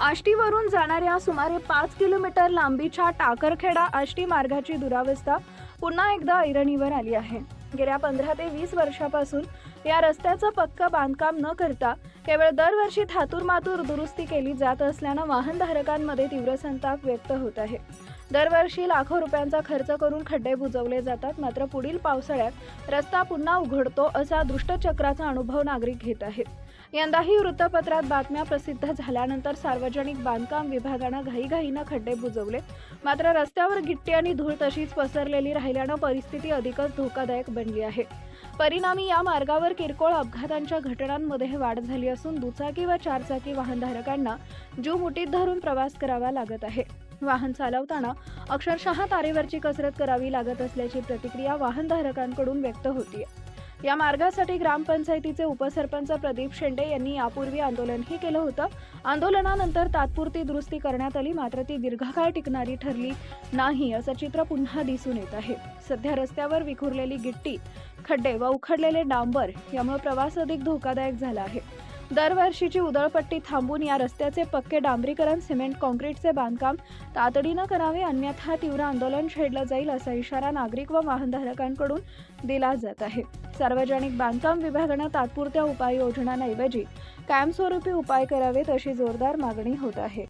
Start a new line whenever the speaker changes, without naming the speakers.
आष्टीवरून जाणाऱ्या सुमारे 5 किलोमीटर लांबीच्या टाकरखेडा आष्टी मार्गाची दुरावस्था पुन्हा एकदा ऐरणीवर आली आहे। गेल्या 15 ते 20 वर्षापासून या रस्त्याचं पक्का बांधकाम न करता केवळ दरवर्षी थातूरमातूर दुरुस्ती केली जात असल्यानं वाहनधारकांमध्ये तीव्र संताप व्यक्त होत आहे। दरवर्षी लाखो रुपयांचा खर्च करून खड्डे बुजवले जातात, मात्र पुढील पावसाळ्यात रस्ता पुन्हा उघडतो असा दुष्टचक्राचा अनुभव नागरिक घेत आहेत। यंदाही वृत्तपत्रात बातम्या प्रसिद्ध झाल्यानंतर सार्वजनिक बांधकाम विभागानं घाईघाईनं खड्डे बुजवले, मात्र रस्त्यावर गिट्टी आणि धूळ तशीच पसरलेली राहिल्यानं परिस्थिती अधिकच धोकादायक बनली आहे। परिणामी या मार्गावर किरकोळ अपघातांच्या घटनांमध्ये वाढ झाली असून दुचाकी व चारचाकी वाहनधारकांना जीव मुठीत धरून प्रवास करावा लागत आहे। वाहन चालवताना अक्षरशः तारेवरची कसरत करावी लागत असल्याची प्रतिक्रिया वाहनधारकांकडून व्यक्त होतीये। या मार्गासाठी ग्रामपंचायतीचे उपसरपंच प्रदीप शेंडे यांनी यापूर्वी आंदोलनही केलं होतं। आंदोलनानंतर तात्पुरती दुरुस्ती करण्यात आली, मात्र ती दीर्घकाळ टिकणारी ठरली नाही असं चित्र पुन्हा दिसून येत आहे। सध्या रस्त्यावर विखुरलेली गिट्टी, खड्डे व उखडलेले डांबर यामुळे प्रवास अधिक धोकादायक झाला आहे। दरवर्षीची उधळपट्टी थांबून या रस्त्याचे पक्के डांबरीकरण, सिमेंट काँक्रीटचे बांधकाम तातडीनं करावे, अन्यथा तीव्र आंदोलन छेडलं जाईल असा इशारा नागरिक व वाहनधारकांकडून दिला जात आहे। सार्वजनिक बांधकाम विभागानं तात्पुरत्या उपाययोजनांऐवजी कायमस्वरूपी उपाय करावेत अशी जोरदार मागणी होत आहे।